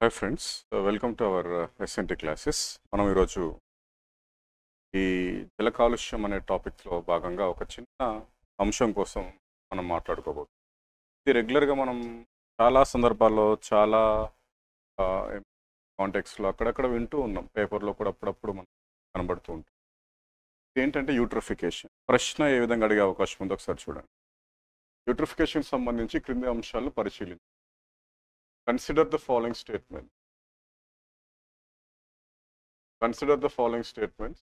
Hi friends, welcome to our SNT classes. మనం ఈరోజు ఈ జల కాలుష్యం అనే టాపిక్లో భాగంగా ఒక చిన్న అంశం కోసం మనం మాట్లాడుకోబోతున్నాం. ఇది రెగ్యులర్గా మనం చాలా సందర్భాల్లో చాలా కాంటెక్స్లో అక్కడక్కడ వింటూ ఉన్నాం, పేపర్లో కూడా అప్పుడప్పుడు మనం కనబడుతూ ఉంటాం. ఏంటంటే యూట్రిఫికేషన్. ప్రశ్న ఏ విధంగా అడిగే అవకాశం ఉందో ఒకసారి చూడండి. యూట్రిఫికేషన్ సంబంధించి క్రింది అంశాలను పరిశీలించండి. Consider the following statement. Consider the following statements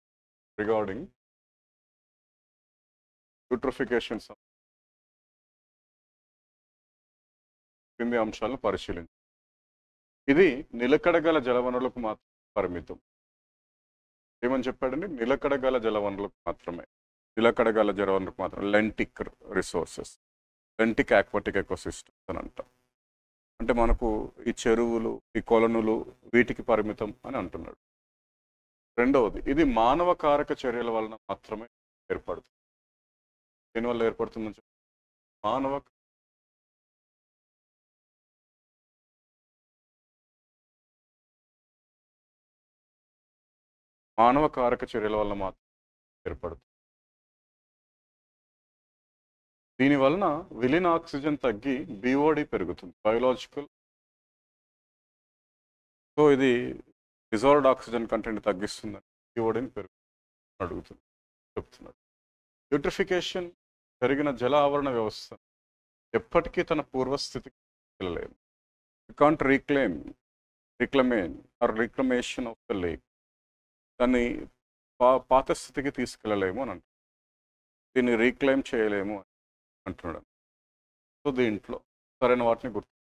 regarding eutrophication. కింది అంశాలను పరిశీలించండి. ఇది నిలకడగల జలవనరులకు మాత్రం పరిమితం. ఏమని చెప్పాడండి? నిలకడగల జలవనరులకు మాత్రమే. నిలకడగల జలవనరులకు మాత్రం lentic resources, lentic aquatic ecosystems అని అంటాం. అంటే మనకు ఈ చెరువులు, ఈ కొలనులు వీటికి పరిమితం అని అంటున్నాడు. రెండవది, ఇది మానవ కారక చర్యల వలన మాత్రమే ఏర్పడుతుంది. దీనివల్ల ఏర్పడుతుందని చెప్పి మానవ కారక చర్యల వల్ల మాత్రం ఏర్పడుతుంది. దీనివలన విలీన ఆక్సిజన్ తగ్గి బిఓడి పెరుగుతుంది, బయోలాజికల్. సో ఇది డిజాల్వ్డ్ ఆక్సిజన్ కంటెంట్ తగ్గిస్తుందని బిఓడిని పెరుగుతుంది చెప్తున్నాడు. యూట్రిఫికేషన్ జరిగిన జల ఆవరణ వ్యవస్థ ఎప్పటికీ తన పూర్వస్థితికి వెళ్ళలేదు. You can't reclamation of the lake. దాన్ని పాత స్థితికి తీసుకెళ్ళలేము అని అంటున్నాడు. దీన్ని రీక్లెయిమ్ చేయలేము అని అంటున్నాడు. సో దీంట్లో సరైన వాటిని గుర్తు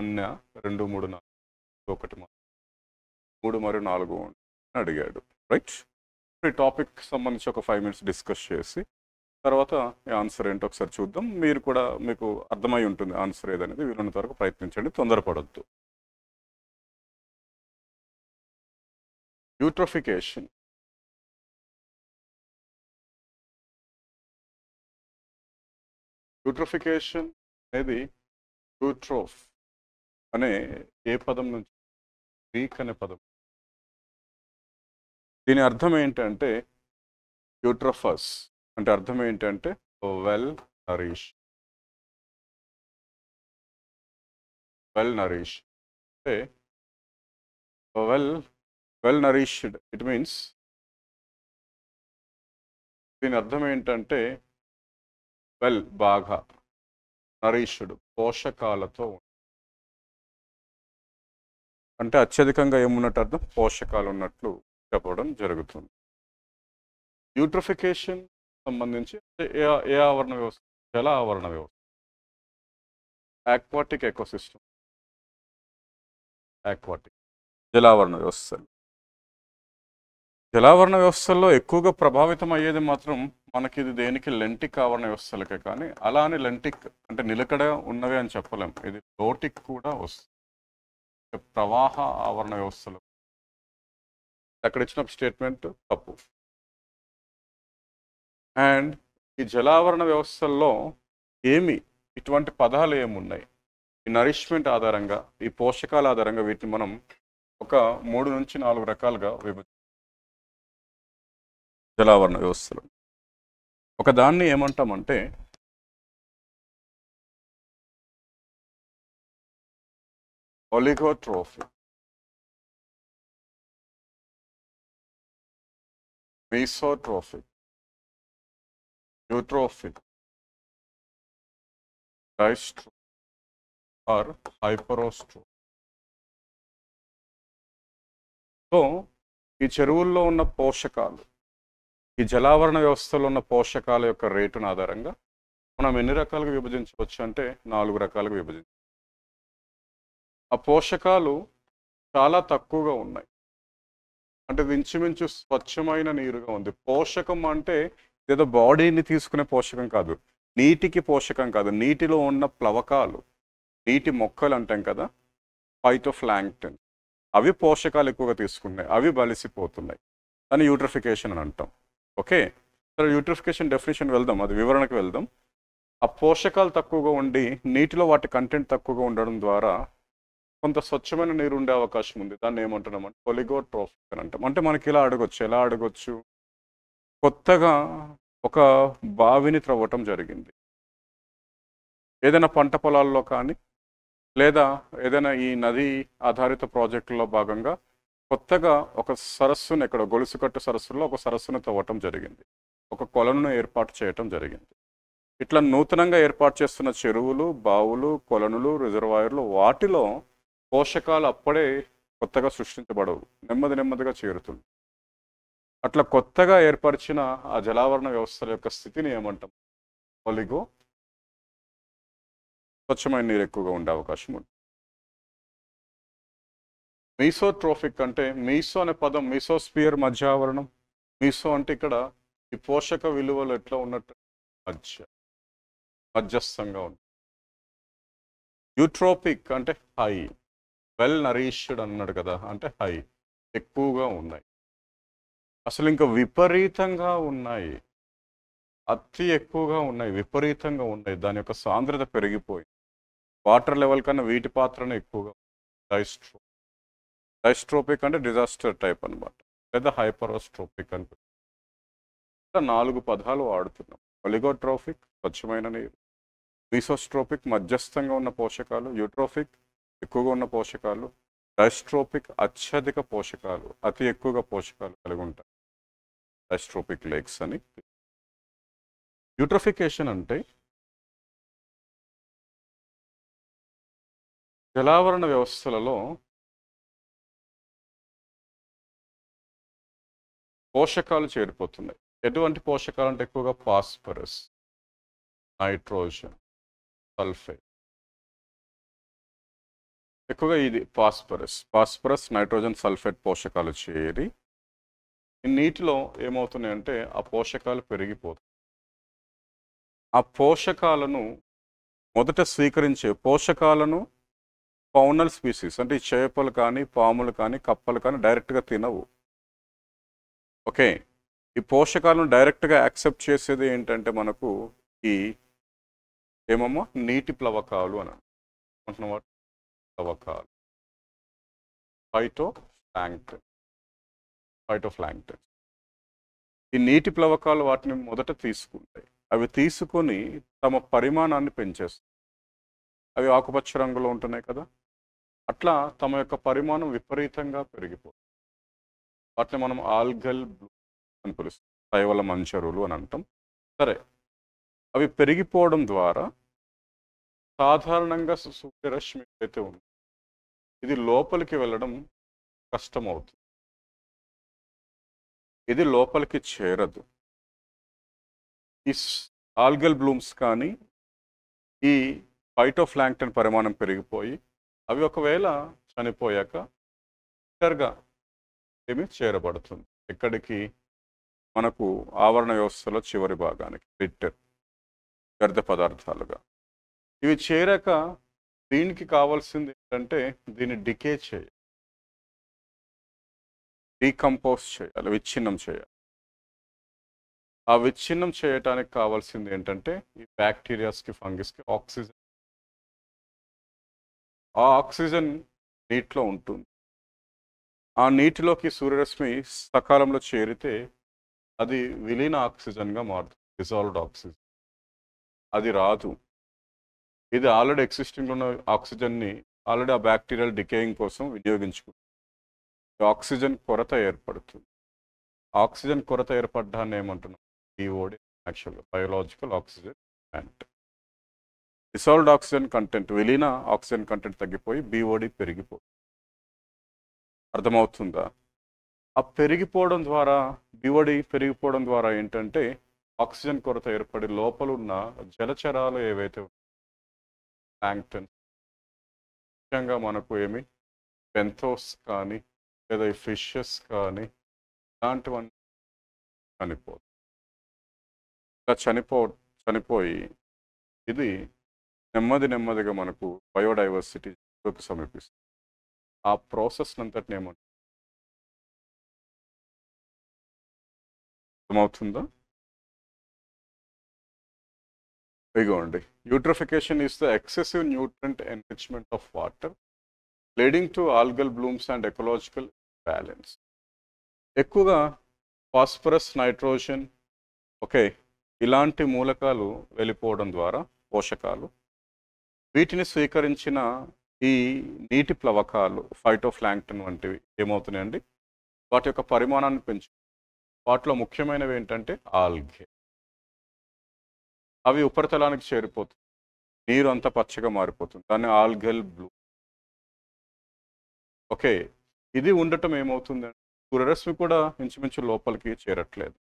అన్య 2, 3, 4, 1, 3 మరియు 4 అని అడిగాడు. రైట్. ఈ టాపిక్ సంబంధించి ఒక 5 minutes డిస్కస్ చేసి తర్వాత ఆన్సర్ ఏంటో ఒకసారి చూద్దాం. మీరు కూడా మీకు అర్థమై ఉంటుంది ఆన్సర్ ఏదనేది. వీలున్నంత వరకు ప్రయత్నించండి, తొందరపడద్దు. యూట్రోఫికేషన్ అనేది యూట్రోఫ్ అనే ఏ పదం నుంచి, గ్రీక్ అనే పదం. దీని అర్థం ఏంటంటే యూట్రోఫస్ అంటే అర్థం ఏంటంటే వెల్ నరిష్. అంటే వెల్ నరిష్డ్. ఇట్ మీన్స్ దీని అర్థం ఏంటంటే వెల్ బాగా, నరిష్డ్ పోషకాలతో, అంటే అత్యధికంగా ఏమున్నట్టు అర్థం, పోషకాలు ఉన్నట్లు చెప్పడం జరుగుతుంది. యూట్రిఫికేషన్ సంబంధించి ఏ ఆవరణ వ్యవస్థ? జల ఆవరణ వ్యవస్థ, ఆక్వాటిక్ ఎకోసిస్టమ్, జలావరణ వ్యవస్థలు. జలావరణ వ్యవస్థల్లో ఎక్కువగా ప్రభావితం అయ్యేది మాత్రం మనకి ఇది దేనికి, లెంటిక్ ఆవరణ వ్యవస్థలకే. కానీ అలా అని లెంటిక్ అంటే నిలకడ ఉన్నవే అని చెప్పలేం. ఇది లోటిక్ కూడా వస్తుంది, ప్రవాహ ఆవరణ వ్యవస్థలు. అక్కడ ఇచ్చిన స్టేట్మెంట్ తప్పు. అండ్ ఈ జలావరణ వ్యవస్థల్లో ఇటువంటి పదాలు ఏమున్నాయి? ఈ నరిష్మెంట్ ఆధారంగా, ఈ పోషకాల ఆధారంగా వీటిని మనం ఒక 3 నుంచి 4 రకాలుగా జలావరణ వ్యవస్థలు. ఒక దాన్ని ఏమంటామంటే ఒలిగోట్రోఫిక్, మీసోట్రోఫిక్, యూట్రోఫిక్, డైస్ట్రోఫిక్ ఆర్ హైపరోస్ట్రోఫిక్. సో ఈ చెరువుల్లో ఉన్న పోషకాలు, ఈ జలావరణ వ్యవస్థలో ఉన్న పోషకాల యొక్క రేటును ఆధారంగా మనం ఎన్ని రకాలుగా విభజించవచ్చు అంటే 4 రకాలుగా విభజించవచ్చు. ఆ పోషకాలు చాలా తక్కువగా ఉన్నాయి, అంటే ఇంచుమించు స్వచ్ఛమైన నీరుగా ఉంది. పోషకం అంటే ఏదో బాడీని తీసుకునే పోషకం కాదు, నీటికి పోషకం కాదు, నీటిలో ఉన్న ప్లవకాలు, నీటి మొక్కలు అంటాం కదా, ఫైటోప్లాంక్టన్, అవి పోషకాలు ఎక్కువగా తీసుకున్నాయి, అవి బలిసిపోతున్నాయి. అని యూట్రిఫికేషన్ అని అంటాం. ఓకే, సరే యూట్రిఫికేషన్ డెఫినేషన్ వెళ్దాం, అది వివరణకు వెళ్దాం. ఆ పోషకాలు తక్కువగా ఉండి నీటిలో వాటి కంటెంట్ తక్కువగా ఉండడం ద్వారా కొంత స్వచ్ఛమైన నీరు ఉండే అవకాశం ఉంది. దాన్ని ఏమంటున్నామంటే ఒలిగోట్రోఫిక్ అని అంటాం. అంటే మనకి ఇలా అడగొచ్చు, ఎలా అడగొచ్చు? కొత్తగా ఒక బావిని త్రవ్వటం జరిగింది. ఏదైనా పంట పొలాల్లో కానీ, లేదా ఏదైనా ఈ నదీ ఆధారిత ప్రాజెక్టుల్లో భాగంగా కొత్తగా ఒక సరస్సును ఎక్కడో గొలుసుకట్టు సరస్సులో ఒక సరస్సును తవ్వటం జరిగింది. ఒక కొలనును ఏర్పాటు చేయటం జరిగింది. ఇట్లా నూతనంగా ఏర్పాటు చేస్తున్న చెరువులు, బావులు, కొలనులు, రిజర్వాయర్లు వాటిలో పోషకాలు అప్పుడే కొత్తగా సృష్టించబడవు, నెమ్మది నెమ్మదిగా చేరుతుంది. అట్లా కొత్తగా ఏర్పరిచిన ఆ జలావరణ వ్యవస్థల యొక్క స్థితిని ఏమంటాం? ఒలిగో. స్వచ్ఛమైన నీరు ఎక్కువగా ఉండే అవకాశం ఉంది. మీసోట్రోఫిక్ అంటే మీసో అనే పదం మీసోస్పియర్ మధ్యావరణం. మీసో అంటే ఇక్కడ ఈ పోషక విలువలు ఎట్లా ఉన్నట్టు మధ్యస్థంగా ఉంది. యూట్రోపిక్ అంటే హై, వెల్ నరీష్డ్ అన్నాడు కదా, అంటే హై, ఎక్కువగా ఉన్నాయి. అసలు ఇంకా విపరీతంగా ఉన్నాయి, అతి ఎక్కువగా ఉన్నాయి, విపరీతంగా ఉన్నాయి. దాని యొక్క సాంద్రత పెరిగిపోయి వాటర్ లెవెల్ కన్నా వీటి పాత్రనే ఎక్కువగా. డైస్ట్రోపిక్ అంటే డిజాస్టర్ టైప్ అనమాట, లేదా హైపరోస్ట్రోపిక్ అని. 4 పదాలు వాడుతున్నాం. ఒలిగోట్రోఫిక్ స్వచ్ఛమైన నీరు, మీసోస్ట్రోపిక్ మధ్యస్థంగా ఉన్న పోషకాలు, యూట్రోఫిక్ ఎక్కువగా ఉన్న పోషకాలు, డైస్ట్రోపిక్ అత్యధిక పోషకాలు, అతి ఎక్కువగా పోషకాలు కలిగి ఉంటాయి, డైస్ట్రోపిక్ లేక్స్ అని. యూట్రోఫికేషన్ అంటే జలావరణ వ్యవస్థలలో పోషకాలు చేరిపోతున్నాయి. ఎటువంటి పోషకాలు అంటే ఎక్కువగా ఫాస్ఫరస్, నైట్రోజన్, సల్ఫేట్. ఎక్కువగా ఇది ఫాస్ఫరస్, నైట్రోజన్, సల్ఫేట్ పోషకాలు చేరి ఈ నీటిలో ఏమవుతున్నాయంటే ఆ పోషకాలు పెరిగిపోతాయి. ఆ పోషకాలను మొదట స్వీకరించే పోషకాలను ఫౌనల్ స్పీసీస్ అంటే ఈ చేపలు కానీ, పాములు కానీ, కప్పలు కానీ డైరెక్ట్గా తినవు. ఓకే, ఈ పోషకాలను డైరెక్ట్గా యాక్సెప్ట్ చేసేది ఏంటంటే మనకు ఈ ఏమమ్మా నీటి ప్లవకాలు అని అంటున్నాం. ప్లవకాలు, ఫైటోప్లాంక్టన్. ఈ నీటి ప్లవకాలు వాటిని మొదట తీసుకుంటాయి. అవి తీసుకొని తమ పరిమాణాన్ని పెంచేస్తాయి. అవి ఆకుపచ్చ రంగులో ఉంటున్నాయి కదా, అట్లా తమ యొక్క పరిమాణం విపరీతంగా పెరిగిపోతుంది. వాటిని మనం ఆల్గల్ బ్లూ అని పిలుస్తాం, శైవల మంచరులు అని అంటాం. సరే, అవి పెరిగిపోవడం ద్వారా సాధారణంగా సూర్యరశ్మి అయితే ఉంది, ఇది లోపలికి వెళ్ళడం కష్టమవుతుంది, ఇది లోపలికి చేరదు. ఈ ఆల్గల్ బ్లూమ్స్ కానీ ఈ ఫైటోప్లాంక్టన్ పరిమాణం పెరిగిపోయి అవి ఒకవేళ చనిపోయాక ఇటర్గా ఏమి చేరబడుతుంది. ఎక్కడికి? మనకు ఆవరణ వ్యవస్థలో చివరి భాగానికి, లిటర్, వ్యర్థ పదార్థాలుగా. ఇవి చేరాక దీనికి కావాల్సింది ఏంటంటే దీన్ని డికే చేయాలి, డీకంపోజ్ చేయాలి, విచ్ఛిన్నం చేయాలి. ఆ విచ్ఛిన్నం చేయటానికి కావాల్సింది ఏంటంటే ఈ బ్యాక్టీరియాస్కి, ఫంగస్కి ఆక్సిజన్. ఆ ఆక్సిజన్ నీటిలో ఉంటుంది. ఆ నీటిలోకి సూర్యరశ్మి సకాలంలో చేరితే అది విలీన ఆక్సిజన్గా మారుతుంది, డిజాల్వ్డ్ ఆక్సిజన్. అది రాదు. ఇది ఆల్రెడీ ఎగ్జిస్టింగ్ ఉన్న ఆక్సిజన్ని ఆల్రెడీ ఆ బ్యాక్టీరియల్ డికేయింగ్ కోసం వినియోగించుకుంటుంది. ఆక్సిజన్ కొరత ఏర్పడుతుంది. ఆక్సిజన్ కొరత ఏర్పడ్డాన్ని ఏమంటున్నాం? BOD, యాక్చువల్గా biological oxygen content. Dissolved oxygen content, విలీన ఆక్సిజన్ కంటెంట్ తగ్గిపోయి BOD పెరిగిపోతుంది. అర్థమవుతుందా? ఆ పెరిగిపోవడం ద్వారా, BOD పెరిగిపోవడం ద్వారా ఏంటంటే ఆక్సిజన్ కొరత ఏర్పడి లోపల ఉన్న జలచరాలు ఏవైతే ప్లాంక్టన్, ముఖ్యంగా మనకు ఏమి బెంథోస్ కానీ లేదా ఈ ఫిషెస్ కానీ ఇలాంటివన్నీ చనిపోతుంది. ఇలా చనిపోయి ఇది నెమ్మదిగా మనకు బయోడైవర్సిటీకి సమీపిస్తుంది. ఆ ప్రాసెస్ అంతటిని ఏమంటారు? అర్థమవుతుందా? ఇగోండి, eutrophication is the excessive nutrient enrichment of water leading to algal blooms and ecological balance. ఎక్కువగా ఫాస్ఫరస్, నైట్రోజన్, ఓకే, ఇలాంటి మూలకాలు వెళ్ళిపోవడం ద్వారా పోషకాలు వీటిని స్వీకరించిన ఈ నీటి ప్లవకాలు ఫైటోప్లాంక్టన్ వంటివి ఏమవుతున్నాయండి, వాటి యొక్క పరిమాణాన్ని పెంచు. వాటిలో ముఖ్యమైనవి ఏంటంటే ఆల్గే. అవి ఉపరితలానికి చేరిపోతుంది, నీరు అంతా పచ్చగా మారిపోతుంది, దాన్ని ఆల్గల్ బ్లూ. ఓకే, ఇది ఉండటం ఏమవుతుందంటే సూర్యరశ్మి కూడా ఇంచుమించు లోపలికి చేరట్లేదు,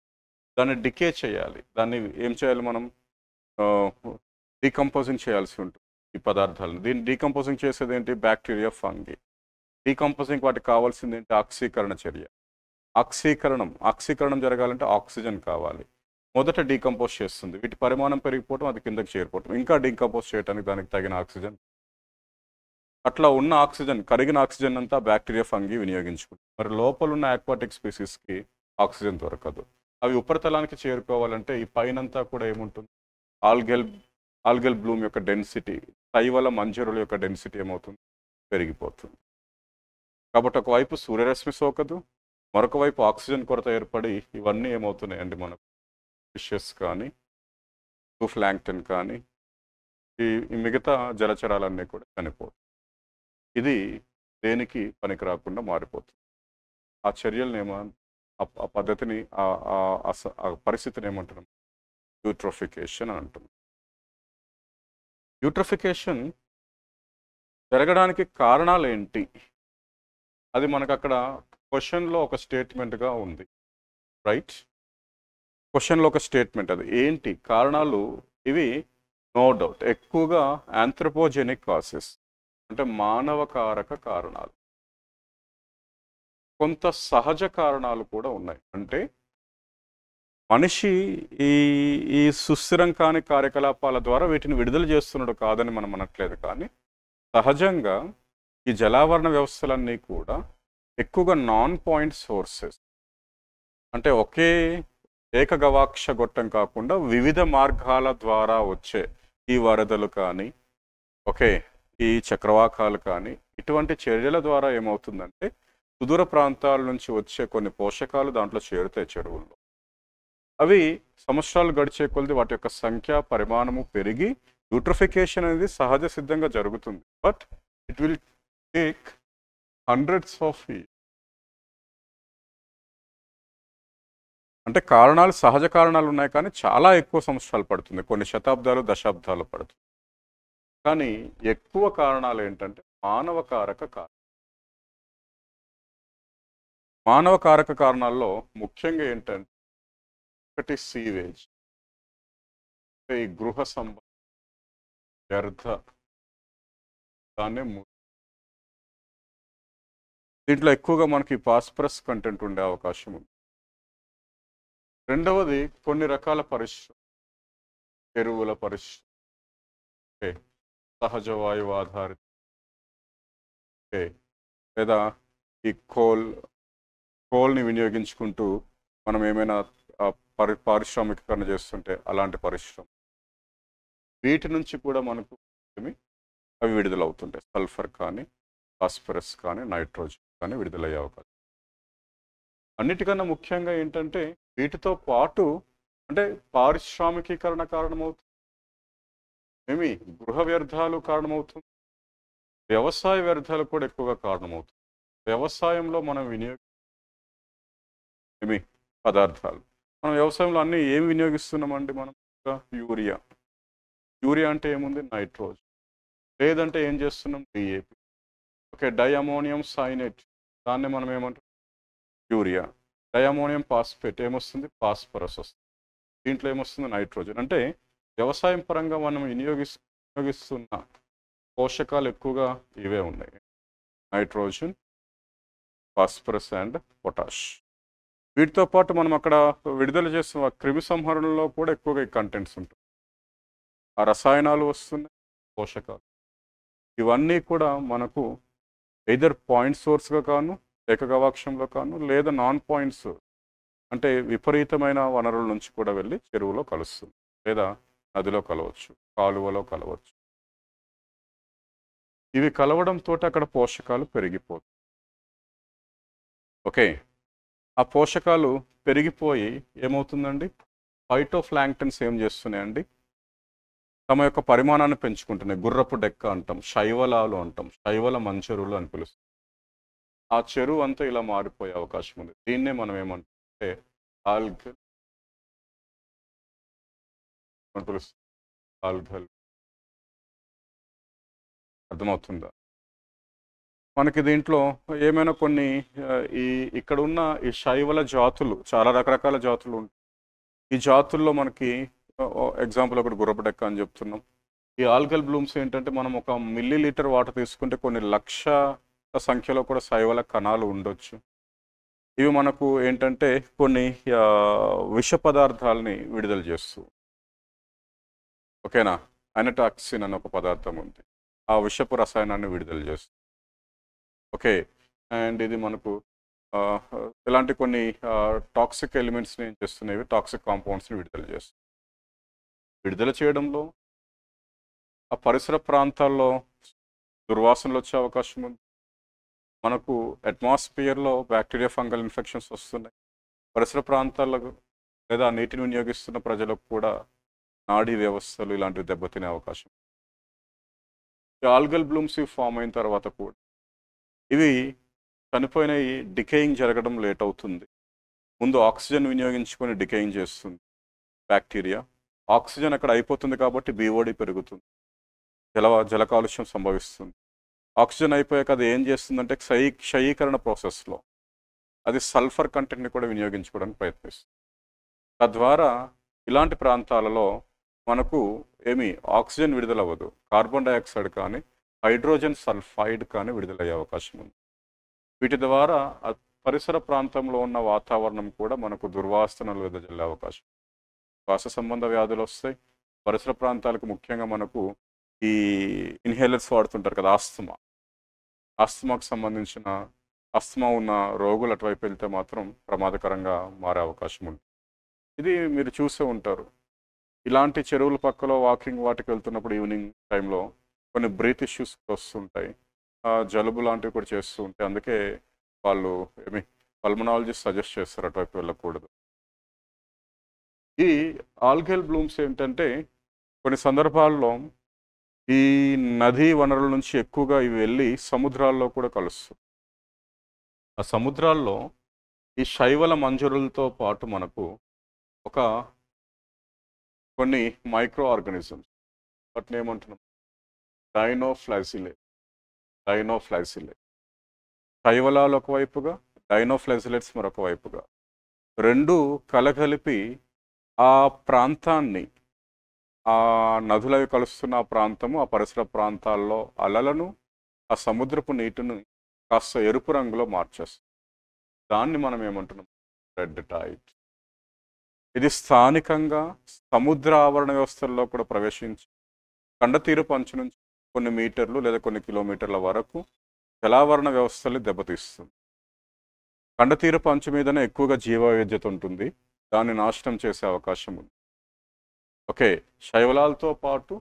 దాన్ని డికే చేయాలి. దాన్ని ఏం చేయాలి మనం, డీకంపోజింగ్ చేయాల్సి ఉంటుంది ఈ పదార్థాలను. దీన్ని డీకంపోజింగ్ చేసేది ఏంటి, బ్యాక్టీరియా, ఫంగి. డీకంపోజింగ్ వాటికి కావాల్సింది ఏంటి, ఆక్సీకరణ చర్య. ఆక్సీకరణం జరగాలంటే ఆక్సిజన్ కావాలి. మొదట డీకంపోజ్ చేస్తుంది, వీటి పరిమాణం పెరిగిపోవడం, అది కిందకి చేరిపోవడం, ఇంకా డీకంపోజ్ చేయడానికి దానికి తగిన ఆక్సిజన్. అట్లా ఉన్న ఆక్సిజన్, కరిగిన ఆక్సిజన్ అంతా బ్యాక్టీరియా, ఫంగి వినియోగించుకుంటుంది. మరి లోపల ఉన్న ఆక్వాటిక్ స్పీసీస్కి ఆక్సిజన్ దొరకదు. అవి ఉపరితలానికి చేరుకోవాలంటే ఈ పైనంతా కూడా ఏముంటుంది, ఆల్గల్ బ్లూమ్ యొక్క డెన్సిటీ, శైవల మంజరుల యొక్క డెన్సిటీ ఏమవుతుంది, పెరిగిపోతుంది. కాబట్టి ఒకవైపు సూర్యరశ్మి సోకదు, మరొక వైపు ఆక్సిజన్ కొరత ఏర్పడి ఇవన్నీ ఏమవుతున్నాయండి మనకు, ఫిషెస్ కానీ, ప్లాంక్టన్ కానీ, ఈ మిగతా జలచరాలన్నీ కూడా చనిపోతాయి. ఇది దేనికి పనికి రాకుండా మారిపోతుంది. ఆ చర్యలను ఆ పద్ధతిని, ఆ పరిస్థితిని ఏమంటున్నాం, యూట్రోఫికేషన్ అని అంటున్నాం. యూట్రోఫికేషన్ జరగడానికి కారణాలు ఏంటి, అది మనకు అక్కడ క్వశ్చన్లో ఒక స్టేట్మెంట్గా ఉంది, రైట్? క్వశ్చన్లో ఒక స్టేట్మెంట్, అది ఏంటి కారణాలు ఇవి. నో డౌట్ ఎక్కువగా ఆంథ్రోపోజెనిక్ కాసెస్, అంటే మానవకారక కారణాలు. కొంత సహజ కారణాలు కూడా ఉన్నాయి, అంటే మనిషి ఈ ఈ సుస్థిరం కాని కార్యకలాపాల ద్వారా వీటిని విడుదల చేస్తున్నాడు కాదని మనం అనట్లేదు. కానీ సహజంగా ఈ జలావరణ వ్యవస్థలన్నీ కూడా ఎక్కువగా నాన్ పాయింట్ సోర్సెస్, అంటే ఒకే ఏకగవాక్ష గొట్టం కాకుండా వివిధ మార్గాల ద్వారా వచ్చే ఈ వరదలు కానీ, ఓకే, ఈ చక్రవాకాలు కానీ, ఇటువంటి చర్యల ద్వారా ఏమవుతుందంటే సుదూర ప్రాంతాల నుంచి వచ్చే కొన్ని పోషకాలు దాంట్లో చేరుతాయి చెరువుల్లో. అవి సంవత్సరాలు గడిచే కొలది వాటి యొక్క సంఖ్య, పరిమాణము పెరిగి యూట్రోఫికేషన్ అనేది సహజ సిద్ధంగా జరుగుతుంది. But it will take hundreds of years. అంటే కారణాలు, సహజ కారణాలు ఉన్నాయి, కానీ చాలా ఎక్కువ సంవత్సరాలు పడుతుంది, కొన్ని శతాబ్దాలు, దశాబ్దాలు పడుతుంది. కానీ ఎక్కువ కారణాలు ఏంటంటే మానవకారక కారణాల్లో ముఖ్యంగా ఏంటంటే ఒకటి సీవేజ్, ఈ గృహ సంబంధ వ్యర్థ, దాన్ని దీంట్లో ఎక్కువగా మనకి ఫాస్ఫరస్ కంటెంట్ ఉండే అవకాశం ఉంది. రెండవది కొన్ని రకాల పరిశ్రమ, ఎరువుల పరిశ్రమ, సహజ వాయువు ఆధారిత, లేదా ఈ కోల్ని వినియోగించుకుంటూ మనం ఏమైనా పారిశ్రామికీకరణ చేస్తుంటే అలాంటి పరిశ్రమ, వీటి నుంచి కూడా మనకు అవి విడుదలవుతుంటాయి. సల్ఫర్ కానీ, ఫాస్ఫరస్ కానీ, నైట్రోజన్ కానీ విడుదలయ్యే అవకాశం. అన్నిటికన్నా ముఖ్యంగా ఏంటంటే వీటితో పాటు అంటే పారిశ్రామికీకరణ కారణమవుతుంది, గృహ వ్యర్థాలు కారణమవుతుంది, వ్యవసాయ వ్యర్థాలు కూడా ఎక్కువగా కారణమవుతుంది. వ్యవసాయంలో మనం పదార్థాలు, మనం వ్యవసాయంలో అన్నీ ఏమి వినియోగిస్తున్నామండి, మనం యూరియా అంటే ఏముంది, నైట్రోజన్. లేదంటే ఏం చేస్తున్నాం, డిఏపి, ఓకే, డైఅమోనియం సైనేట్, దాన్ని మనం ఏమంటాం, యూరియా. డైఅమోనియం ఫాస్ఫేట్ ఏమొస్తుంది, ఫాస్ఫరస్ వస్తుంది. దీంట్లో ఏమొస్తుంది, నైట్రోజన్. అంటే వ్యవసాయం పరంగా మనం వినియోగిస్తున్న పోషకాలు ఎక్కువగా ఇవే ఉన్నాయి, నైట్రోజన్, ఫాస్ఫరస్ అండ్ పొటాష్. వీటితో పాటు మనం అక్కడ విడుదల చేస్తున్న క్రిమి సంహరణలో కూడా ఎక్కువగా ఈ కంటెంట్స్ ఉంటుంది. ఆ రసాయనాలు వస్తున్నాయి, పోషకాలు, ఇవన్నీ కూడా మనకు ఎయిదర్ పాయింట్ సోర్స్గా కాను, ఏకగవాక్షంలో కాను, లేదా నాన్ పాయింట్స్, అంటే విపరీతమైన వనరుల నుంచి కూడా వెళ్ళి చెరువులో కలుస్తుంది, లేదా నదిలో కలవచ్చు, కాలువలో కలవచ్చు. ఇవి కలవడంతో అక్కడ పోషకాలు పెరిగిపోతాయి. ఓకే, ఆ పోషకాలు పెరిగిపోయి ఏమవుతుందండి, ఫైటోప్లాంక్టన్స్ ఏం చేస్తున్నాయండి, తమ యొక్క పరిమాణాన్ని పెంచుకుంటున్నాయి. గుర్రపు డెక్క అంటాం, శైవలాలు అంటాం, శైవల మంచెరువులు అని పిలుస్తాం. ఆ చెరువు అంతా ఇలా మారిపోయే అవకాశం ఉంది. దీన్నే మనం ఏమంటే ఆల్గల్ అని పిలుస్తాం. ఆల్గల్, అర్థమవుతుందా మనకి? దీంట్లో ఏమైనా కొన్ని ఈ ఇక్కడ ఉన్న ఈ శైవల జాతులు చాలా రకరకాల జాతులు ఉంటాయి. ఈ జాతుల్లో మనకి ఎగ్జాంపుల్ ఒకటి గుర్రపు డెక్క అని చెప్తున్నాం. ఈ ఆల్గల్ బ్లూమ్స్ ఏంటంటే మనం ఒక మిల్లీ లీటర్ వాటర్ తీసుకుంటే కొన్ని లక్ష సంఖ్యలో కూడా శైవల కణాలు ఉండొచ్చు. ఇవి మనకు ఏంటంటే కొన్ని విష పదార్థాలని విడుదల చేస్తూ, ఓకేనా, అనటాక్సిన్ అనే ఒక పదార్థం ఉంది, ఆ విషపు రసాయనాన్ని విడుదల చేస్తుంది. ఓకే, అండ్ ఇది మనకు ఇలాంటి కొన్ని టాక్సిక్ ఎలిమెంట్స్ని ఏం చేస్తున్నాయి, టాక్సిక్ కాంపౌండ్స్ని విడుదల చేస్తుంది. విడుదల చేయడంలో ఆ పరిసర ప్రాంతాల్లో దుర్వాసనలు వచ్చే అవకాశం ఉంది. మనకు అట్మాస్ఫియర్లో బ్యాక్టీరియా ఫంగల్ ఇన్ఫెక్షన్స్ వస్తున్నాయి. పరిసర ప్రాంతాలకు లేదా నీటిని వినియోగిస్తున్న ప్రజలకు కూడా నాడీ వ్యవస్థలు ఇలాంటివి దెబ్బతినే అవకాశం. ఈ ఆల్గల్ బ్లూమ్స్ ఫామ్ అయిన తర్వాత కూడా ఇవి చనిపోయినవి డికేయింగ్ జరగడం లేట్ అవుతుంది. ముందు ఆక్సిజన్ వినియోగించుకొని డికేయింగ్ చేస్తుంది బ్యాక్టీరియా. ఆక్సిజన్ అక్కడ అయిపోతుంది కాబట్టి బీఓడి పెరుగుతుంది, జల కాలుష్యం సంభవిస్తుంది. ఆక్సిజన్ అయిపోయాక అది ఏం చేస్తుందంటే క్షయీకరణ ప్రాసెస్లో అది సల్ఫర్ కంటెంట్ని కూడా వినియోగించుకోవడానికి ప్రయత్నిస్తుంది. తద్వారా ఇలాంటి ప్రాంతాలలో మనకు ఏమి ఆక్సిజన్ విడుదలవ్వదు, కార్బన్ డైఆక్సైడ్ కానీ హైడ్రోజన్ సల్ఫైడ్ కానీ విడుదలయ్యే అవకాశం ఉంది. వీటి ద్వారా పరిసర ప్రాంతంలో ఉన్న వాతావరణం కూడా మనకు దుర్వాసనలు వెదజల్లే అవకాశం. శ్వాస సంబంధ వ్యాధులు వస్తాయి. పరిసర ప్రాంతాలకు ముఖ్యంగా మనకు ఈ ఇన్హేలర్స్ వాడుతుంటారు కదా, ఆస్తమాకు సంబంధించిన ఆస్తమా ఉన్న రోగులు అటువైపు వెళ్తే మాత్రం ప్రమాదకరంగా మారే అవకాశం ఉంది. ఇది మీరు చూసే ఉంటారు. ఇలాంటి చెరువుల పక్కలో వాకింగ్ వాటికి వెళ్తున్నప్పుడు ఈవినింగ్ టైంలో కొన్ని బ్రీత్ ఇష్యూస్ వస్తుంటాయి, జలుబు లాంటివి కూడా చేస్తూ ఉంటాయి. అందుకే వాళ్ళు పల్మనాలజిస్ట్ సజెస్ట్ చేస్తారు అటువైపు వెళ్ళకూడదు. ఈ ఆల్గల్ బ్లూమ్స్ ఏంటంటే కొన్ని సందర్భాల్లో ఈ నదీ వనరుల నుంచి ఎక్కువగా ఇవి వెళ్ళి సముద్రాల్లో కూడా కలుస్తుంది. ఆ సముద్రాల్లో ఈ శైవల మంజరులతో పాటు మనకు ఒక కొన్ని మైక్రో ఆర్గానిజమ్స్, వాటిని ఏమంటున్నాం, డైనోఫ్లాజిలే. శైవలాలు ఒకవైపుగా, డైనోఫ్లాజిలేట్స్ మరొక వైపుగా, రెండు కలగలిపి ఆ ప్రాంతాన్ని, ఆ నదులవి కలుస్తున్న ఆ ప్రాంతము, ఆ పరిసర ప్రాంతాల్లో అలలను, ఆ సముద్రపు నీటిని కాస్త ఎరుపు రంగులో మార్చేస్తుంది. దాన్ని మనం ఏమంటున్నాం, రెడ్ టైడ్. ఇది స్థానికంగా సముద్ర ఆవరణ వ్యవస్థల్లో కూడా ప్రవేశించి కండతీరపు అంచు నుంచి కొన్ని మీటర్లు లేదా కొన్ని కిలోమీటర్ల వరకు జలావరణ వ్యవస్థలు దెబ్బతీస్తుంది. కండతీరపు అంచు మీదనే ఎక్కువగా జీవవైవిధ్యత ఉంటుంది, దాన్ని నాశనం చేసే అవకాశం ఉంది. ఓకే, శైవలాలతో పాటు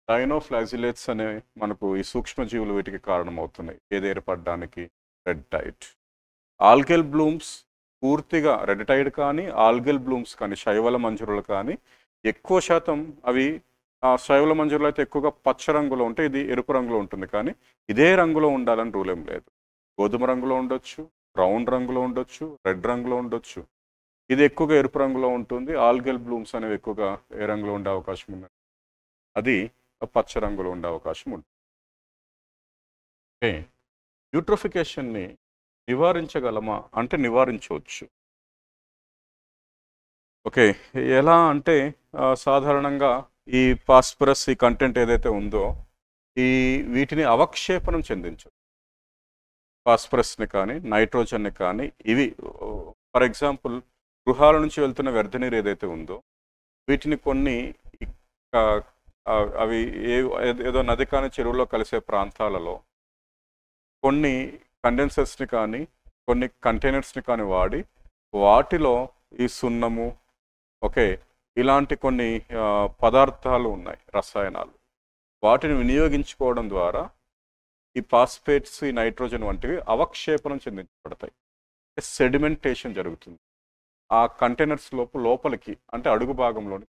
డైనోఫ్లాజిలేట్స్ అనే మనకు ఈ సూక్ష్మజీవులు వీటికి కారణమవుతున్నాయి ఏది ఏర్పడడానికి, రెడ్ టైడ్. ఆల్గల్ బ్లూమ్స్ పూర్తిగా రెడ్ టైడ్ కానీ, ఆల్గల్ బ్లూమ్స్ కానీ, శైవల మంజరులు కానీ ఎక్కువ శాతం అవి శైవల మంజరులు అయితే ఎక్కువగా పచ్చ రంగులో ఉంటే, ఇది ఎరుపు రంగులో ఉంటుంది. కానీ ఇదే రంగులో ఉండాలని రూల్ ఏం లేదు. గోధుమ రంగులో ఉండొచ్చు, బ్రౌన్ రంగులో ఉండొచ్చు, రెడ్ రంగులో ఉండొచ్చు. ఇది ఎక్కువగా ఎరుపు రంగులో ఉంటుంది. ఆల్గల్ బ్లూమ్స్ అనేవి ఎక్కువగా ఏ రంగులో ఉండే అవకాశం ఉంది, అది పచ్చ రంగులో ఉండే అవకాశం ఉంటుంది. ఓకే, యూట్రోఫికేషన్ని నివారించగలమా అంటే నివారించవచ్చు. ఓకే, ఎలా అంటే సాధారణంగా ఈ ఫాస్ఫరస్ ఈ కంటెంట్ ఏదైతే ఉందో వీటిని అవక్షేపణం చెందించు. ఫాస్ఫరస్ని కానీ నైట్రోజన్ని కానీ ఇవి ఫర్ ఎగ్జాంపుల్ గృహాల నుంచి వెళ్తున్న వ్యర్థ నీరు ఏదైతే ఉందో వీటిని కొన్ని అవి ఏదో నది కానీ చెరువులో కలిసే ప్రాంతాలలో కొన్ని కండెన్సర్స్ని కానీ కొన్ని కంటైనర్స్ని కానీ వాడి వాటిలో ఈ సున్నము, ఓకే, ఇలాంటి కొన్ని పదార్థాలు ఉన్నాయి, రసాయనాలు, వాటిని వినియోగించుకోవడం ద్వారా ఈ ఫాస్ఫేట్స్, ఈ నైట్రోజన్ వంటివి అవక్షేపణం చెందించబడతాయి. సెడిమెంటేషన్ జరుగుతుంది ఆ కంటైనర్స్ లోపలికి, అంటే అడుగు భాగంలోని.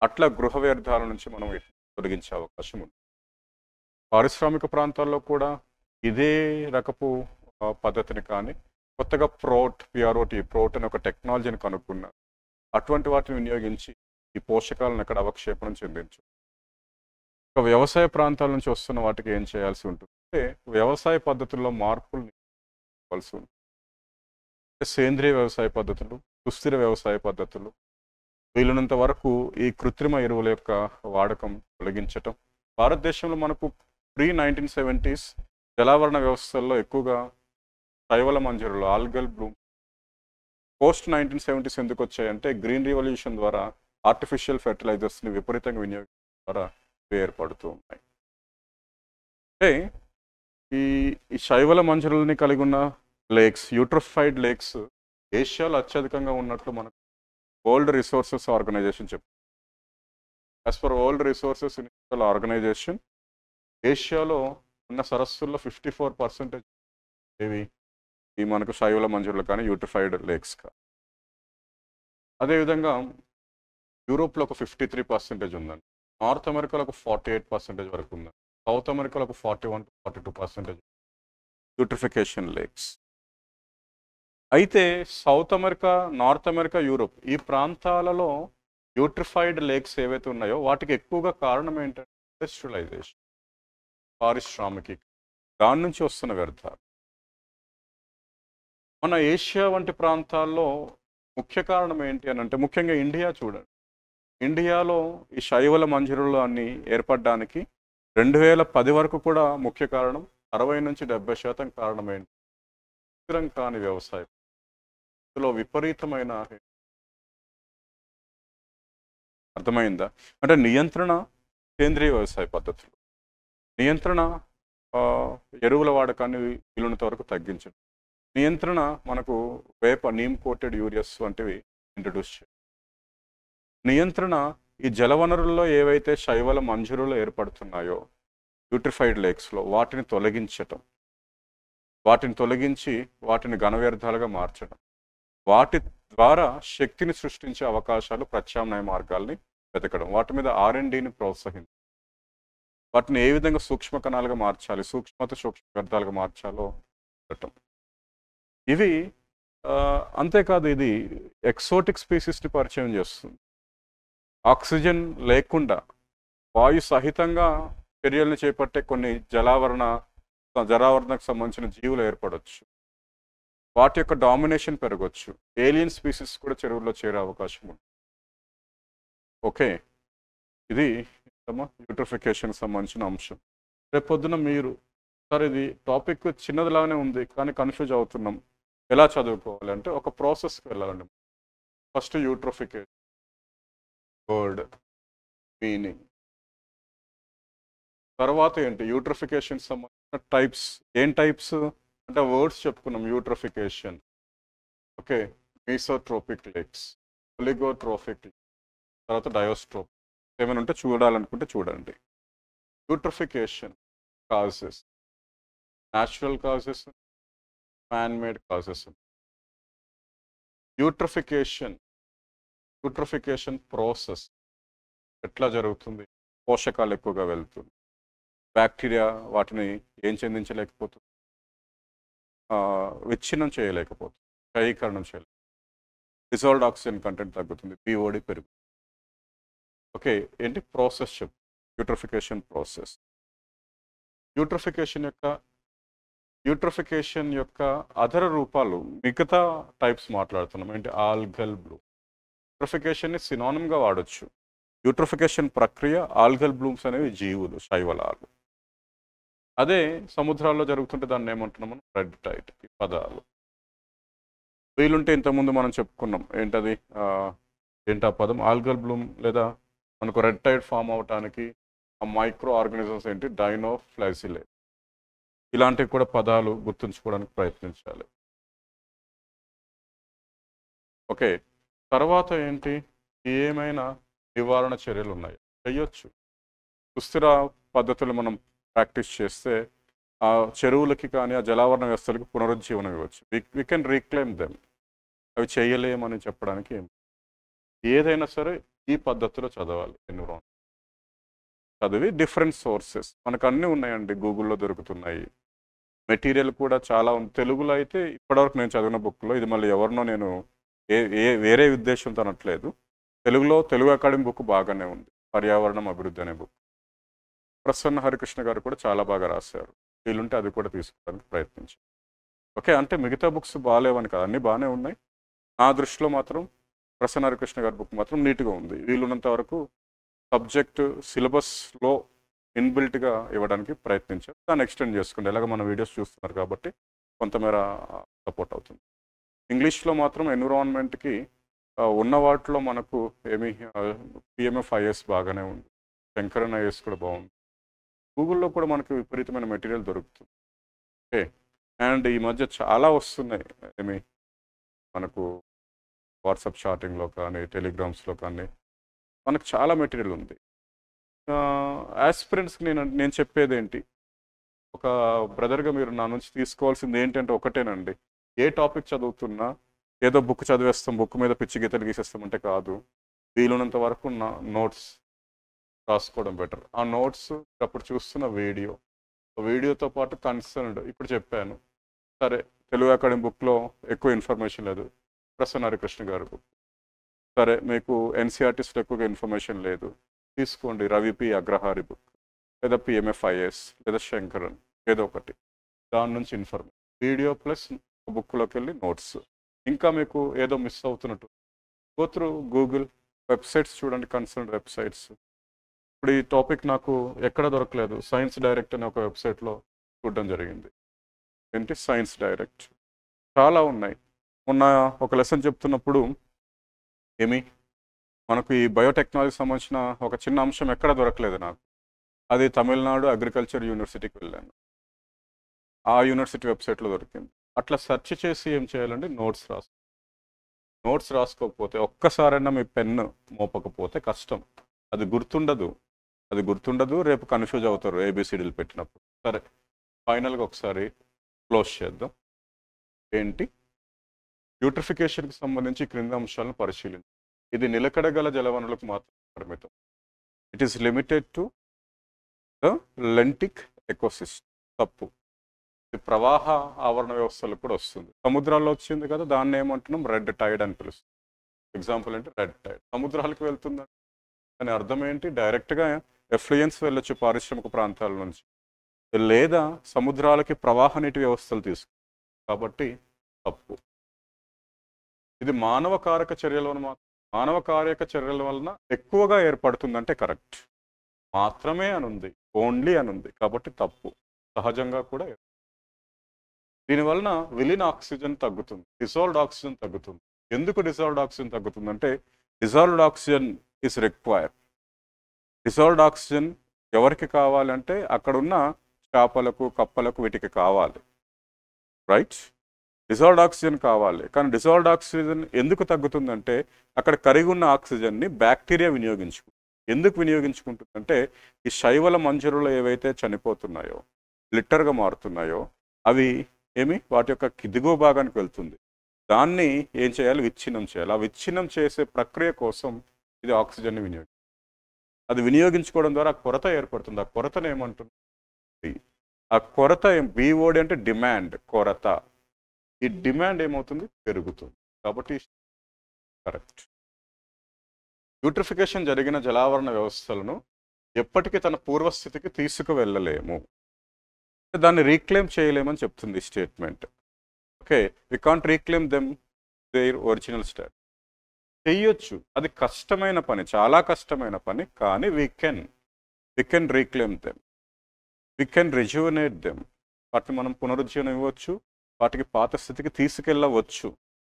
అట్లా గృహ వ్యర్థాల నుంచి మనం తొలగించే అవకాశం ఉంది. పారిశ్రామిక ప్రాంతాల్లో కూడా ఇదే రకపు పద్ధతిని కానీ కొత్తగా పిఆర్ఓటి అనే ఒక టెక్నాలజీని కనుక్కున్నారు. అటువంటి వాటిని వినియోగించి ఈ పోషకాలను అక్కడ అవక్షేపణం చెందించు. ఒక వ్యవసాయ ప్రాంతాల నుంచి వస్తున్న వాటికి ఏం చేయాల్సి ఉంటుంది అంటే వ్యవసాయ పద్ధతుల్లో మార్పులు ఇవ్వాల్సి ఉంటుంది. సేంద్రియ వ్యవసాయ పద్ధతులు, సుస్థిర వ్యవసాయ పద్ధతులు, వీలున్నంత వరకు ఈ కృత్రిమ ఎరువుల యొక్క వాడకం తొలగించటం. భారతదేశంలో మనకు ప్రీ-1970s జలావరణ వ్యవస్థల్లో ఎక్కువగా శైవల మంజరులు, ఆల్గల్ బ్లూమ్. పోస్ట్-1970s ఎందుకు వచ్చాయంటే గ్రీన్ రివల్యూషన్ ద్వారా ఆర్టిఫిషియల్ ఫెర్టిలైజర్స్ని విపరీతంగా వినియోగించడం ద్వారా ఏర్పడుతూ ఉన్నాయి. అంటే ఈ శైవల మంజరులని కలిగి ఉన్న లేక్స్, యూట్రోఫైడ్ లేక్స్ ఏషియాలో అత్యధికంగా ఉన్నట్లు మనకు వరల్డ్ రిసోర్సెస్ ఆర్గనైజేషన్ చెప్తుంది. As per World Resources Organization, ఏషియాలో ఉన్న సరస్సుల్లో 54% ఇవి ఈ మనకు శైవల మంజరులు కానీ యూట్రిఫైడ్ లేక్స్ కానీ. అదేవిధంగా యూరోప్లో ఒక 53% ఉందండి. నార్త్ అమెరికాలో ఒక 48% వరకు ఉందండి. సౌత్ అమెరికాలో ఒక 41 to 42% యూట్రిఫికేషన్ లేక్స్. అయితే south America, north America, Europe ఈ ప్రాంతాలలో యూట్రిఫైడ్ లేక్స్ ఏవైతే ఉన్నాయో వాటికి ఎక్కువగా కారణం ఏంటంటే ఇండస్ట్రియలైజేషన్, పారిశ్రామికీ, దాని నుంచి వస్తున్న వ్యర్థాలు. మన ఏషియా వంటి ప్రాంతాల్లో ముఖ్య కారణం ఏంటి అని అంటే ముఖ్యంగా ఇండియా చూడండి. ఇండియాలో ఈ శైవల మంజరులు అన్ని ఏర్పడడానికి 2010 వరకు కూడా ముఖ్య కారణం, 60 నుంచి 70% కారణం ఏంటి? స్థిరం కాని వ్యవసాయం. ఇందులో విపరీతమైన అర్థమైందా? అంటే నియంత్రణ సేంద్రియ వ్యవసాయ పద్ధతులు, నియంత్రణ ఎరువుల వాడకాన్ని వీలున్నంత వరకు తగ్గించడం, నియంత్రణ మనకు నీమ్ కోటెడ్ యూరియాస్ వంటివి ఇంట్రడ్యూస్ చేయడం, నియంత్రణ ఈ జలవనరుల్లో ఏవైతే శైవల మంజరులు ఏర్పడుతున్నాయో యూట్రిఫైడ్ లేక్స్లో వాటిని తొలగించటం, వాటిని తొలగించి వాటిని ఘన వ్యర్థాలుగా మార్చడం, వాటి ద్వారా శక్తిని సృష్టించే అవకాశాలు, ప్రత్యామ్నాయ మార్గాల్ని వెతకడం, వాటి మీద R&Dని ప్రోత్సహించడం, వాటిని ఏ విధంగా సూక్ష్మ కణాలుగా మార్చాలి, సూక్ష్మ వ్యర్థాలుగా మార్చాలో పెట్టడం. ఇవి అంతేకాదు, ఇది ఎక్సోటిక్ స్పీసీస్ని పరిచయం చేస్తుంది. ఆక్సిజన్ లేకుండా వాయు సహితంగా చర్యలను చేపట్టే కొన్ని జలావరణకు సంబంధించిన జీవులు ఏర్పడవచ్చు. వాటి యొక్క డామినేషన్ పెరగవచ్చు. ఏలియన్ స్పీసీస్ కూడా చెరువుల్లో చేరే అవకాశం ఉంది. ఓకే, ఇది యూట్రిఫికేషన్కి సంబంధించిన అంశం. రేపు పొద్దున మీరు సార్ ఇది టాపిక్ చిన్నదిలానే ఉంది కానీ కన్ఫ్యూజ్ అవుతున్నాం, ఎలా చదువుకోవాలి అంటే ఒక ప్రాసెస్కి వెళ్ళాలండి. ఫస్ట్ యూట్రిఫికేషన్, వర్డ్ మీనింగ్, తర్వాత ఏంటి యూట్రిఫికేషన్ సంబంధించిన టైప్స్. ఏం టైప్స్ అంటే వర్డ్స్ చెప్పుకున్నాం. యూట్రిఫికేషన్, ఓకే, మీసోట్రోపిక్ లేక్స్, ఒలిగోట్రోఫిక్, తర్వాత డయోస్ట్రోప్. ఏమైనా ఉంటే చూడాలనుకుంటే చూడండి. Eutrophication causes, natural causes, man made causes. Eutrophication process ఎట్లా జరుగుతుంది? పోషకాలు ఎక్కువగా వెళ్తుంది, బ్యాక్టీరియా వాటిని ఏం చెందించలేకపోతుంది, విచ్ఛిన్నం చేయలేకపోతుంది, క్షయీకరణం చేయలేదు, డిజాల్వ్డ్ ఆక్సిజన్ కంటెంట్ తగ్గుతుంది, POD పెరుగుతుంది. ఓకే, ఏంటి ప్రాసెస్ చెప్పు, యూట్రిఫికేషన్ ప్రాసెస్. యూట్రిఫికేషన్ యొక్క అదర రూపాలు, మిగతా టైప్స్ మాట్లాడుతున్నాం. ఏంటి? Algal Bloom. యూట్రిఫికేషన్ని సినానిమ్గా వాడచ్చు. యూట్రిఫికేషన్ ప్రక్రియ, ఆల్గల్ బ్లూమ్స్ అనేవి జీవులు, శైవలాలు. అదే సముద్రాల్లో జరుగుతుంటే దాన్ని ఏమంటున్నాం మనం? Red tide. ఈ పదాలు వీలుంటే ఇంతకుముందు మనం చెప్పుకున్నాం. ఏంటది? ఏంటి ఆ పదం? ఆల్గల్ బ్లూమ్ లేదా మనకు రెడ్ టైడ్ ఫామ్ అవటానికి ఆ మైక్రో ఆర్గానిజమ్స్ ఏంటి? డైనోఫ్లాజిలే. ఇలాంటివి కూడా పదాలు గుర్తుంచుకోవడానికి ప్రయత్నించాలి. ఓకే, తర్వాత ఏంటి? ఏమైనా నివారణ చర్యలు ఉన్నాయి, చేయొచ్చు. సుస్థిర పద్ధతులు మనం ప్రాక్టీస్ చేస్తే ఆ చెరువులకి కానీ ఆ జలావరణ వ్యవస్థలకి పునరుజ్జీవనం ఇవ్వచ్చు. We can reclaim them. అవి చేయలేమని చెప్పడానికి ఏదైనా సరే ఈ పద్ధతిలో చదవాలి. ఎన్విరాన్మెంట్ చదివి డిఫరెంట్ సోర్సెస్ మనకు అన్నీ ఉన్నాయండి, గూగుల్లో దొరుకుతున్నాయి. మెటీరియల్ కూడా చాలా ఉంది. తెలుగులో అయితే ఇప్పటివరకు నేను చదివిన బుక్లో, ఇది మళ్ళీ ఎవరినో నేను ఏ ఏ వేరే ఉద్దేశంతో అనట్లేదు, తెలుగులో తెలుగు అకాడమీ బుక్ బాగానే ఉంది, పర్యావరణం అభివృద్ధి అనే బుక్. ప్రసన్న హరికృష్ణ గారు కూడా చాలా బాగా రాశారు. వీలుంటే అది కూడా తీసుకోవడానికి ప్రయత్నించారు. ఓకే, అంటే మిగతా బుక్స్ బాగాలేవని కాదు, అన్నీ బాగానే ఉన్నాయి. నా దృష్టిలో మాత్రం ప్రసన్న హరికృష్ణ గారి బుక్ మాత్రం నీట్గా ఉంది. వీలున్నంత వరకు సబ్జెక్ట్ సిలబస్లో ఇన్బిల్ట్గా ఇవ్వడానికి ప్రయత్నించారు. దాన్ని ఎక్స్టెండ్ చేసుకోండి. ఎలాగ మన వీడియోస్ చూస్తున్నారు కాబట్టి కొంతమేర సపోర్ట్ అవుతుంది. ఇంగ్లీష్లో మాత్రం ఎన్విరాన్మెంట్కి ఉన్న వాటిలో మనకు ఏమి PMF-IS బాగానే ఉంది, శంకరన్ IS కూడా బాగుంది. గూగుల్లో కూడా మనకు విపరీతమైన మెటీరియల్ దొరుకుతుంది. ఓకే, అండ్ ఈ మధ్య చాలా వస్తున్నాయి. ఏమి మనకు వాట్సాప్ చాటింగ్లో కానీ టెలిగ్రామ్స్లో కానీ మనకు చాలా మెటీరియల్ ఉంది. ఆస్పిరెంట్స్కి నేను చెప్పేది ఏంటి, ఒక బ్రదర్గా మీరు నా నుంచి తీసుకోవాల్సింది ఏంటంటే ఒకటేనండి, ఏ టాపిక్ చదువుతున్నా ఏదో బుక్ చదివేస్తాం, బుక్ మీద పిచ్చి గీతలు గీసేస్తామంటే కాదు. వీలున్నంత వరకు నోట్స్ రాసుకోవడం బెటర్. ఆ నోట్స్ అప్పుడు చూస్తున్న వీడియోతో పాటు కన్సర్న్డ్, ఇప్పుడు చెప్పాను సరే తెలుగు అకాడమీ బుక్లో ఎక్కువ ఇన్ఫర్మేషన్ లేదు, ప్రసన్న హరికృష్ణ గారి బుక్ సరే, మీకు NCERTలో ఎక్కువగా ఇన్ఫర్మేషన్ లేదు, తీసుకోండి రవి P. అగ్రహారి బుక్, లేదా PMF-IS, లేదా శంకరన్, ఏదో ఒకటి. దాని నుంచి ఇన్ఫర్మేషన్, వీడియో ప్లస్ బుక్లోకి వెళ్ళి నోట్స్. ఇంకా మీకు ఏదో మిస్ అవుతున్నట్టు గో త్రూ గూగుల్ వెబ్సైట్స్ చూడండి, కన్సర్న్ వెబ్సైట్స్. ఇప్పుడు ఈ టాపిక్ నాకు ఎక్కడ దొరకలేదు, సైన్స్ డైరెక్ట్ అనే ఒక వెబ్సైట్లో చూడడం జరిగింది. ఏంటి సైన్స్ డైరెక్ట్, చాలా ఉన్నాయి. మొన్న ఒక లెసన్ చెప్తున్నప్పుడు ఏమి మనకు ఈ బయోటెక్నాలజీకి సంబంధించిన ఒక చిన్న అంశం ఎక్కడ దొరకలేదు నాకు. అది తమిళనాడు అగ్రికల్చర్ యూనివర్సిటీకి వెళ్ళాను, ఆ యూనివర్సిటీ వెబ్సైట్లో దొరికింది. అట్లా సెర్చ్ చేసి ఏం చేయాలండి, నోట్స్ రాసుకోకపోతే, ఒక్కసారైనా మీ పెన్ను మోపకపోతే కష్టం, అది గుర్తుండదు, రేపు కన్ఫ్యూజ్ అవుతారు ABCDలు పెట్టినప్పుడు. సరే, ఫైనల్గా ఒకసారి క్లోజ్ చేద్దాం. ఏంటి, యూట్రిఫికేషన్కి సంబంధించి క్రింది అంశాలను పరిశీలించాలి. ఇది నిలకడగల జలవనరులకు మాత్రం పరిమితం. It is limited to the lentic ecosystem. తప్పు, ఇది ప్రవాహ ఆవరణ వ్యవస్థలకు కూడా వస్తుంది. సముద్రాల్లో వచ్చింది కదా, దాన్ని ఏమంటున్నాం, రెడ్ టైడ్ అని పిలుస్తుంది. ఎగ్జాంపుల్ అంటే రెడ్ టైడ్ సముద్రాలకు వెళ్తుందని, దాని అర్థం ఏంటి, డైరెక్ట్గా ఎఫ్లుయెన్స్ వెళ్ళొచ్చు పారిశ్రామిక ప్రాంతాల నుంచి, లేదా సముద్రాలకి ప్రవాహ నీటి వ్యవస్థలు తీసుకుంటాం, కాబట్టి తప్పు. ఇది మానవ కారక చర్యల వలన ఎక్కువగా ఏర్పడుతుందంటే కరెక్ట్, మాత్రమే అనుంది, ఓన్లీ అనుంది, కాబట్టి తప్పు. సహజంగా కూడా దీనివలన విలీన ఆక్సిజన్ తగ్గుతుంది, డిజాల్వ్డ్ ఆక్సిజన్ తగ్గుతుంది. ఎందుకు డిజాల్వ్డ్ ఆక్సిజన్ తగ్గుతుందంటే, dissolved oxygen is required. Dissolved oxygen ఎవరికి కావాలంటే అక్కడున్న చేపలకు, కప్పలకు, వీటికి కావాలి, రైట్? డిజాల్వ్డ్ ఆక్సిజన్ కావాలి. కానీ డిజాల్వ్డ్ ఆక్సిజన్ ఎందుకు తగ్గుతుందంటే, అక్కడ కరిగి ఉన్న ఆక్సిజన్ని బ్యాక్టీరియా ఎందుకు వినియోగించుకుంటుందంటే, ఈ శైవల మంజరులు ఏవైతే చనిపోతున్నాయో, లిట్టర్గా మారుతున్నాయో, అవి వాటి యొక్క దిగువ భాగానికి వెళ్తుంది. దాన్ని ఏం చేయాలి, విచ్ఛిన్నం చేయాలి. ఆ విచ్ఛిన్నం చేసే ప్రక్రియ కోసం ఇది ఆక్సిజన్ని అది వినియోగించుకోవడం ద్వారా కొరత ఏర్పడుతుంది. ఆ కొరతను ఏమంటుంది, ఆ కొరత BOD అంటే డిమాండ్, కొరత. ఈ డిమాండ్ ఏమవుతుంది, పెరుగుతుంది. కాబట్టి కరెక్ట్. యూట్రిఫికేషన్ జరిగిన జలావరణ వ్యవస్థలను ఎప్పటికీ తన పూర్వస్థితికి తీసుకువెళ్ళలేము, దాన్ని రీక్లెయిమ్ చేయలేమని చెప్తుంది ఈ statement. Okay, we can't reclaim them their original state. చెయ్యొచ్చు, అది కష్టమైన పని, చాలా కష్టమైన పని, కానీ we can reclaim them, we can rejuvenate them. వాటిని మనం పునరుజ్జీవనం ఇవ్వచ్చు, వాటికి పాత స్థితికి తీసుకెళ్ళవచ్చు,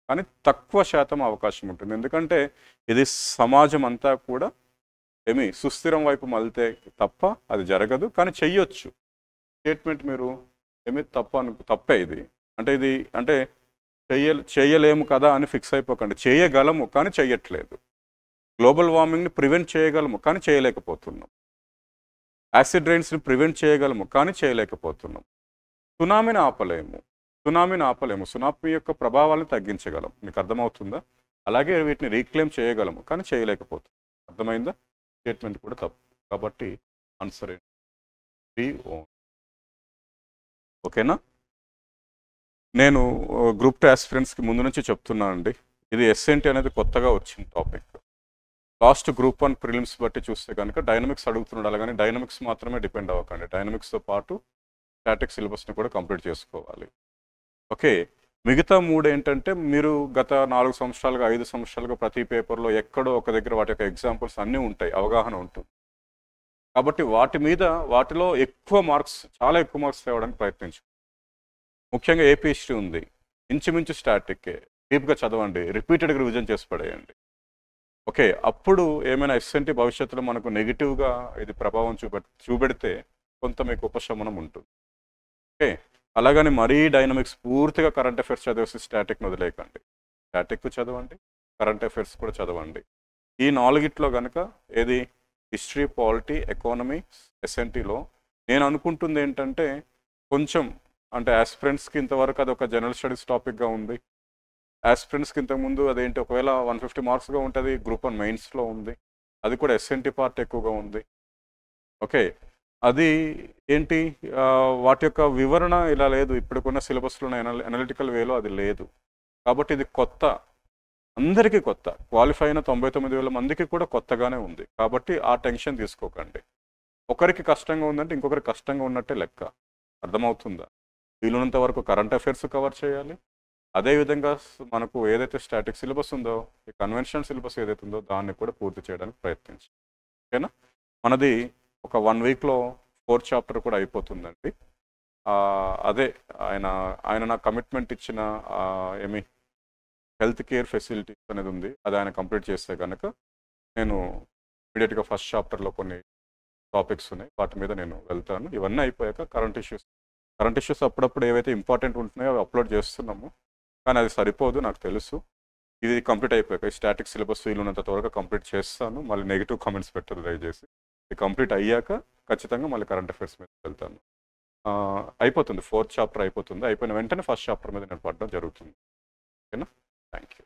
కానీ తక్కువ శాతం అవకాశం ఉంటుంది. ఎందుకంటే ఇది సమాజం అంతా కూడా సుస్థిరం వైపు మళ్తే తప్ప అది జరగదు. కానీ చెయ్యొచ్చు స్టేట్మెంట్ మీరు తప్పే ఇది. అంటే చేయలేము కదా అని ఫిక్స్ అయిపోకండి. చేయగలము కానీ చెయ్యట్లేదు. గ్లోబల్ వార్మింగ్ని ప్రివెంట్ చేయగలము కానీ చేయలేకపోతున్నాం. యాసిడ్ రైన్స్ని ప్రివెంట్ చేయగలము, కానీ చేయలేకపోతున్నాం. సునామీని ఆపలేము. సునామీ యొక్క ప్రభావాలను తగ్గించగలం. మీకు అర్థమవుతుందా? అలాగే వీటిని రీక్లెయిమ్ చేయగలము, కానీ చేయలేకపోతున్నాం. అర్థమైందా? స్టేట్మెంట్ కూడా తప్పు. కాబట్టి ఆన్సర్ ఏంటి? B one. ఓకేనా? నేను గ్రూప్ 2 ఆస్పిరెంట్స్కి ముందు నుంచి చెప్తున్నానండి, ఇది ఎస్ఎన్టీ అనేది కొత్తగా వచ్చిన టాపిక్. లాస్ట్ గ్రూప్ 1 ప్రిలిమ్స్ బట్టి చూస్తే కనుక డైనమిక్స్ అడుగుతున్నాడు, కానీ డైనమిక్స్ మాత్రమే డిపెండ్ అవ్వకండి. డైనమిక్స్తో పాటు స్టాటిక్ సిలబస్ని కూడా కంప్లీట్ చేసుకోవాలి. ఓకే, మిగతా 3 ఏంటంటే మీరు గత 4 సంవత్సరాలుగా 5 సంవత్సరాలుగా ప్రతి పేపర్లో ఎక్కడో ఒక దగ్గర వాటి యొక్క ఎగ్జాంపుల్స్ అన్నీ ఉంటాయి, అవగాహన ఉంటుంది. కాబట్టి వాటిలో ఎక్కువ మార్క్స్, చాలా ఎక్కువ మార్క్స్ తేవడానికి ప్రయత్నించు. ముఖ్యంగా ఏపీ హిస్టరీ ఉంది, ఇంచుమించు స్టాటిక్కే. డీప్గా చదవండి, రిపీటెడ్గా రివిజన్ చేసి పడేయండి. ఓకే, అప్పుడు ఏమైనా ఎస్ఎన్టీ భవిష్యత్తులో మనకు నెగిటివ్గా ఇది ప్రభావం చూపెడితే కొంత మీకు ఉపశమనం ఉంటుంది. ఓకే, అలాగని మరీ డైనమిక్స్ పూర్తిగా కరెంట్ అఫైర్స్ చదివేసి స్టాటిక్ని వదిలేయకండి. స్టాటిక్ చదవండి, కరెంట్ అఫైర్స్ కూడా చదవండి. ఈ 4గిట్లో కనుక ఏది హిస్టరీ, పాలిటీ, ఎకానమీ, ఎస్ఎన్టీలో నేను అనుకుంటుంది ఏంటంటే కొంచెం అంటే ఆస్పిరెంట్స్కి ఇంతవరకు అది ఒక జనరల్ స్టడీస్ టాపిక్గా ఉంది. ఆస్పిరెంట్స్కి ఇంతకుముందు అదేంటి ఒకవేళ 150 మార్క్స్గా ఉంటుంది, గ్రూప్ 1 మెయిన్స్లో ఉంది, అది కూడా ఎస్ఎన్టీ పార్ట్ ఎక్కువగా ఉంది. ఓకే, అది ఏంటి వాటి యొక్క వివరణ ఇలా లేదు, ఇప్పుడుకున్న సిలబస్లోనే అనలిటికల్ వేలో అది లేదు. కాబట్టి ఇది కొత్త, అందరికీ కొత్త. క్వాలిఫై అయిన 99,000 మందికి కూడా కొత్తగానే ఉంది. కాబట్టి ఆ టెన్షన్ తీసుకోకండి. ఒకరికి కష్టంగా ఉందంటే ఇంకొకరికి కష్టంగా ఉన్నట్టే లెక్క. అర్థమవుతుందా? వీలున్నంత వరకు కరెంట్ అఫైర్స్ కవర్ చేయాలి. అదేవిధంగా మనకు ఏదైతే స్టాటిక్ సిలబస్ ఉందో, ఈ కన్వెన్షనల్ సిలబస్ ఏదైతే ఉందో దాన్ని కూడా పూర్తి చేయడానికి ప్రయత్నించాలి. ఓకేనా? మనది ఒక 1 వీక్లో 4th చాప్టర్ కూడా అయిపోతుందండి. అదే ఆయన నాకు కమిట్మెంట్ ఇచ్చిన ఏమి హెల్త్ కేర్ ఫెసిలిటీస్ అనేది ఉంది, అది ఆయన కంప్లీట్ చేస్తే కనుక నేను ఇమీడియట్గా ఫస్ట్ చాప్టర్లో కొన్ని టాపిక్స్ ఉన్నాయి, వాటి మీద నేను వెళ్తాను. ఇవన్నీ అయిపోయాక కరెంట్ ఇష్యూస్ అప్పుడప్పుడు ఏవైతే ఇంపార్టెంట్ ఉంటున్నాయో అవి అప్లోడ్ చేస్తున్నాము, కానీ అది సరిపోదు నాకు తెలుసు. ఇది కంప్లీట్ అయిపోయాక స్టాటిక్ సిలబస్ వీలున్నంత త్వరగా కంప్లీట్ చేస్తాను. మళ్ళీ నెగిటివ్ కామెంట్స్ పెట్టదు దయచేసి. ఇది కంప్లీట్ అయ్యాక ఖచ్చితంగా మళ్ళీ కరెంట్ అఫైర్స్ మీద వెళ్తాను. అయిపోతుంది, 4th చాప్టర్ అయిపోతుంది. అయిపోయిన వెంటనే ఫస్ట్ చాప్టర్ మీద నేను పడడం జరుగుతుంది. ఓకేనా? Thank you.